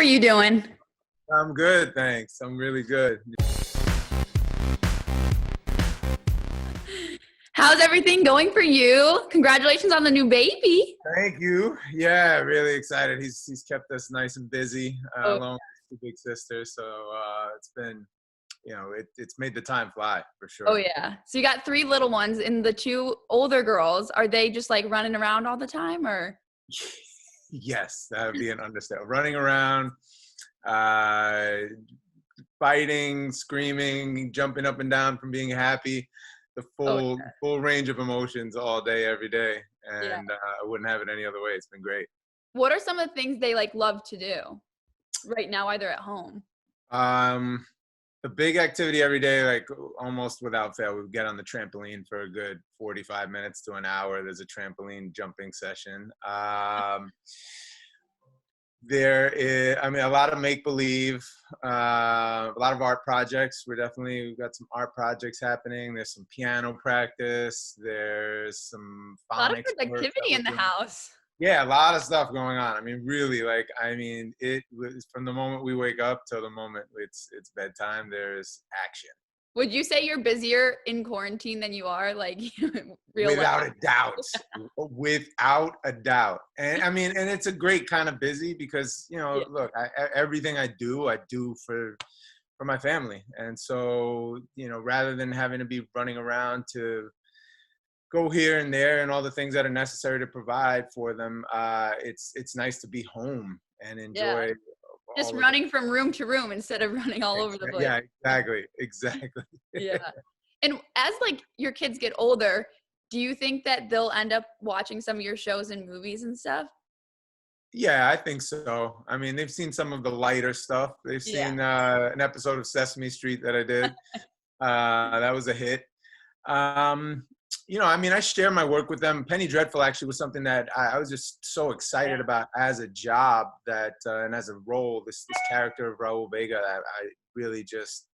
are you doing? I'm good, thanks. I'm really good. How's everything going for you? Congratulations on the new baby. Thank you. Yeah, really excited. He's kept us nice and busy, Oh, along with 2 big sisters. So it's been, it's made the time fly for oh sure. yeah. So you got 3 little ones, and the 2 older girls, are they just like running around all the time, or? Yes, that would be an understatement. Running around, uh, fighting, screaming, jumping up and down from being happy, the Oh full range of emotions all day, every day. yeah. And I wouldn't have it any other way. It's been great. What are some of the things they like love to do right now while they're at home? Um, the big activity every day, like almost without fail, we get on the trampoline for a good 45 minutes to an hour. There's a trampoline jumping session. There is, a lot of make believe, a lot of art projects. We've got some art projects happening. There's some piano practice. There's some A lot of phonics work that productivity we're in the doing. house. Yeah, a lot of stuff going on. Really, it was from the moment we wake up till the moment it's bedtime. There's action. Would you say you're busier in quarantine than you are like real life? Without a doubt. Without a doubt. And it's a great kind of busy because, Yeah. look, everything I do for my family. And so, rather than having to be running around to go here and there and all the things that are necessary to provide for them, it's nice to be home and Yeah. enjoy Just all of it. running from room to room instead of running all over the place. Yeah, exactly. Yeah. And as like your kids get older, do you think that they'll end up watching some of your shows and movies and stuff? Yeah, I think so. They've seen some of the lighter stuff. They've Yeah. seen an episode of Sesame Street that I did. That was a hit. I share my work with them. Penny Dreadful actually was something that I was just so excited about as a job that and as a role. This character of Raul Vega, I really just,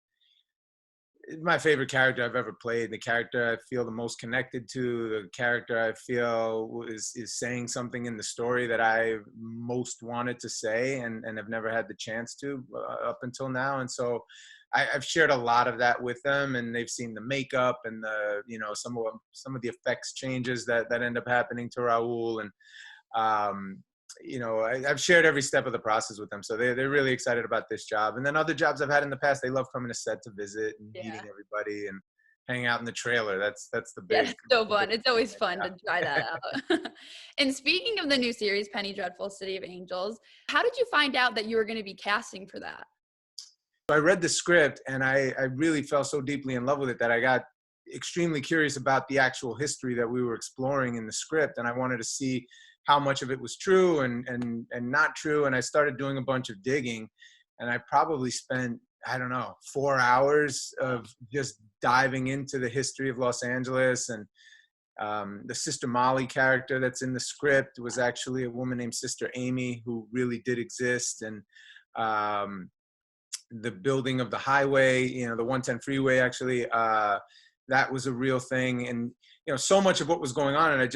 it's my favorite character I've ever played. The character I feel the most connected to. The character I feel is saying something in the story that I most wanted to say and have never had the chance to up until now. And so I've shared a lot of that with them, and they've seen the makeup and the some of the effects changes that end up happening to Raul. And I've shared every step of the process with them, so they're really excited about this job. And then other jobs I've had in the past, they love coming to set to visit and meeting Yeah. everybody and hanging out in the trailer. That's the Yeah, big. it's so fun. It's always fun to try that out. And speaking of the new series, Penny Dreadful City of Angels, how did you find out that you were going to be casting for that? I read the script and I really fell so deeply in love with it that I got extremely curious about the actual history that we were exploring in the script, and I wanted to see how much of it was true and not true. And I started doing a bunch of digging, and I probably spent, I don't know, 4 hours of just diving into the history of Los Angeles. And the Sister Molly character that's in the script was actually a woman named Sister Amy who really did exist. And the building of the highway, the 110 freeway, actually, that was a real thing. And, so much of what was going on. And I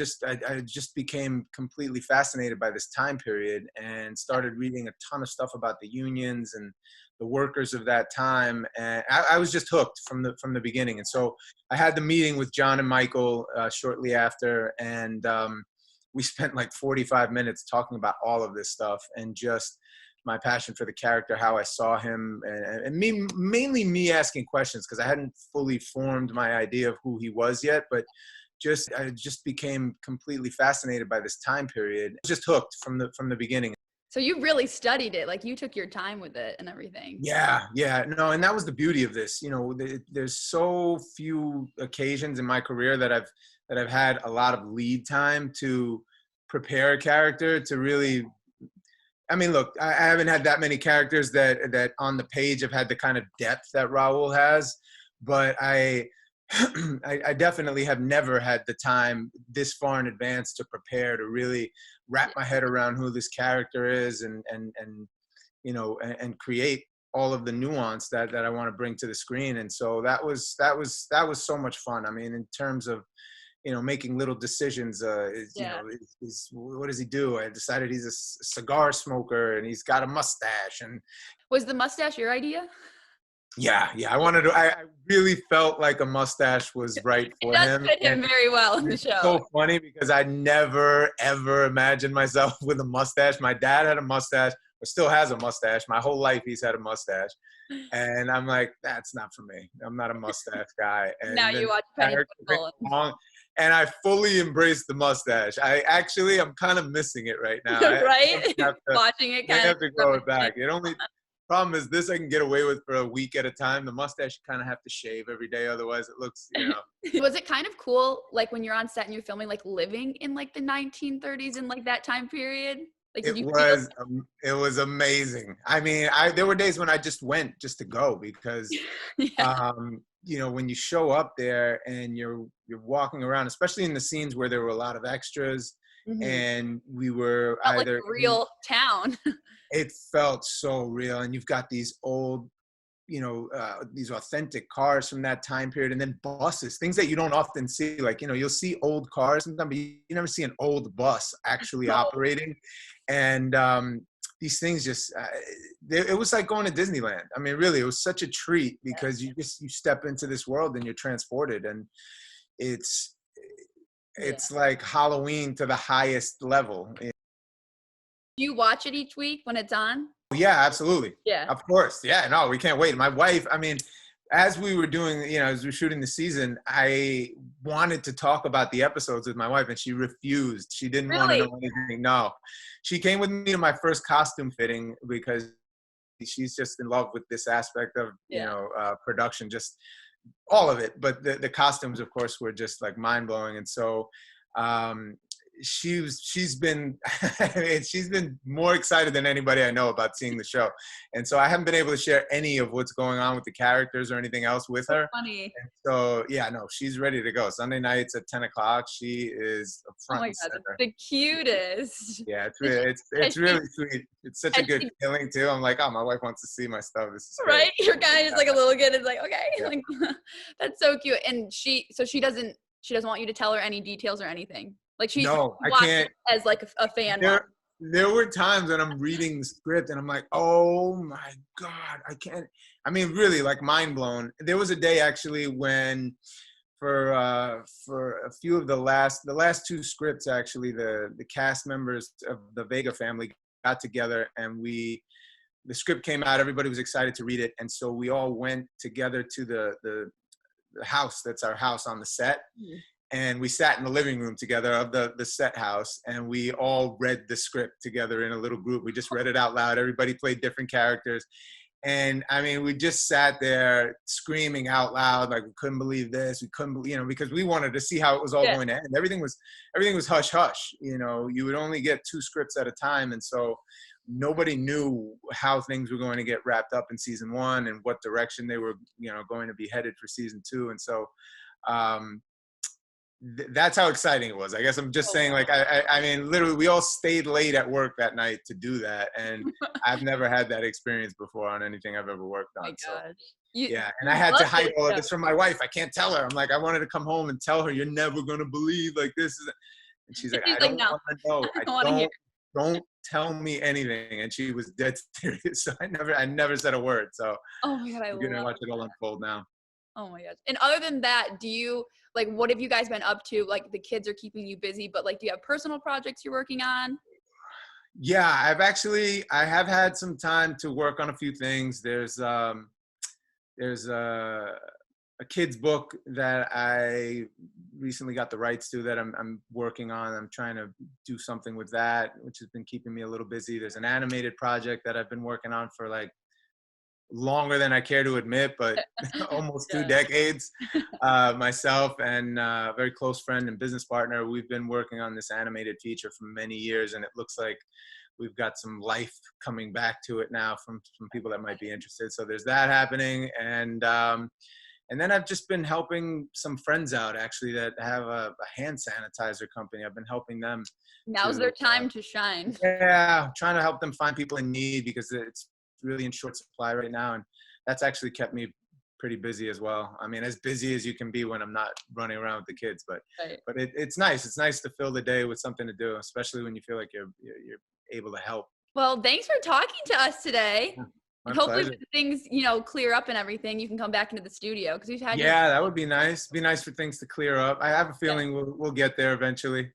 just became completely fascinated by this time period and started reading a ton of stuff about the unions and the workers of that time. And I was just hooked from the beginning. And so I had the meeting with John and Michael shortly after. And we spent like 45 minutes talking about all of this stuff and just my passion for the character, how I saw him, and mainly me asking questions because I hadn't fully formed my idea of who he was yet, but I just became completely fascinated by this time period. Just hooked from the beginning. So you really studied it, like you took your time with it and everything. Yeah, no, and that was the beauty of this. There's so few occasions in my career that I've had a lot of lead time to prepare a character to really. Look, I haven't had that many characters that on the page have had the kind of depth that Raul has, but I definitely have never had the time this far in advance to prepare to really wrap my head around who this character is and create all of the nuance that I want to bring to the screen. And so that was so much fun. In terms of making little decisions. Yeah. What does he do? I decided he's a cigar smoker and he's got a mustache. And Was the mustache your idea? yeah, I really felt like a mustache was right It for does him. fit And him very well in the it's show. so funny because I never, ever imagined myself with a mustache. My dad had a mustache, or still has a mustache. My whole life he's had a mustache. And I'm like, that's not for me. I'm not a mustache guy. Now And then you watch the Penny character came Dreadful. along, and I fully embraced the mustache. I'm kind of missing it right now. Right? Have to, Watching it may kind have to grow it of. back. It only problem is this I can get away with for a week at a time. The mustache you kind of have to shave every day, otherwise it looks, Was it kind of cool, like when you're on set and you're filming, like living in like the 1930s and like that time period? Like, did It you feel? was it was amazing. I mean, there were days when I just went just to go because Yeah. when you show up there and you're walking around, especially in the scenes where there were a lot of extras, Mhm. and we were Felt like either a real town. it felt so real, and you've got these old, these authentic cars from that time period, and then buses, things that you don't often see. Like, you'll see old cars sometimes, but you never see an old bus actually No. operating. And these things just, it was like going to Disneyland. I mean, really, it was such a treat because you step into this world and you're transported, and it's Yeah. like Halloween to the highest level. Do you watch it each week when it's on? Yeah, absolutely. Yeah. Of course. Yeah, no, we can't wait. My wife, I mean, as we were doing, as we were shooting the season, I wanted to talk about the episodes with my wife, and she refused. She didn't want to Really? know anything. No. She came with me to my first costume fitting because she's just in love with this aspect of, Yeah. production, just all of it. But the costumes, of course, were just like mind blowing. And so, um, she's been I mean, she's been more excited than anybody I know about seeing the show, and so I haven't been able to share any of what's going on with the characters or anything else with her. Funny. And so yeah, no, she's ready to go. Sunday nights at 10 o'clock, she is Oh front my and God, center. the cutest. Yeah, it's Has really has it's she really sweet. It's such a has good she feeling too. I'm like, oh, my wife wants to see my stuff. This is great. right? You're kinda just like a little kid is like, "Okay." Yeah. Like, that's so cute. And she doesn't want you to tell her any details or anything? Like, she No, I watches can't. as, like, a fan watch. There were times when I'm reading the script and I'm like, oh my God, I can't. I mean, really, like, mind blown. There was a day actually when for a few of the last two scripts, actually, the cast members of the Vega family got together, and the script came out. Everybody was excited to read it, and so we all went together to the house that's our house on the set. Mhm. And we sat in the living room together of the set house, and we all read the script together in a little group. We just read it out loud. Everybody played different characters. And I mean, we just sat there screaming out loud, like, we couldn't believe this. We couldn't believe, because we wanted to see how it was all Yeah. going to end. Everything was hush hush. You would only get 2 scripts at a time. And so nobody knew how things were going to get wrapped up in season 1 and what direction they were, going to be headed for season 2. And so, that's how exciting it was. I guess I'm just saying, like, I mean, literally, we all stayed late at work that night to do that, and I've never had that experience before on anything I've ever worked Oh on. my So gosh. You yeah, and you I had to loved hide it, all of yeah. this from my wife. I can't tell her. I'm like, I wanted to come home and tell her, you're never gonna believe, like, this is. And she's like, She's I like, don't "No, want to know. I don't wanna hear." Don't tell me anything. And she was dead serious. So I never said a word. So Oh my God, I we're gonna love watch it all unfold now. Oh my gosh. And other than that, what have you guys been up to? Like, the kids are keeping you busy, but, like, do you have personal projects you're working on? Yeah, I have had some time to work on a few things. There's a kid's book that I recently got the rights to that I'm working on. I'm trying to do something with that, which has been keeping me a little busy. There's an animated project that I've been working on for, like, longer than I care to admit, but almost 2 Yeah. decades. Myself and a very close friend and business partner, we've been working on this animated feature for many years, and it looks like we've got some life coming back to it now from people that might be interested. So there's that happening, and then I've just been helping some friends out, actually, that have a hand sanitizer company. I've been helping them. Now's their time to shine. Yeah, trying to help them find people in need because it's really in short supply right now, and that's actually kept me pretty busy as well. I mean, as busy as you can be when I'm not running around with the kids, but Right. it's nice. It's nice to fill the day with something to do, especially when you feel like you're able to help. Well, thanks for talking to us today. Yeah, my And hopefully pleasure. when things, clear up and everything, you can come back into the studio because we've had you. Yeah, that would be nice. Be nice for things to clear up. I have a Yeah. feeling we'll get there eventually.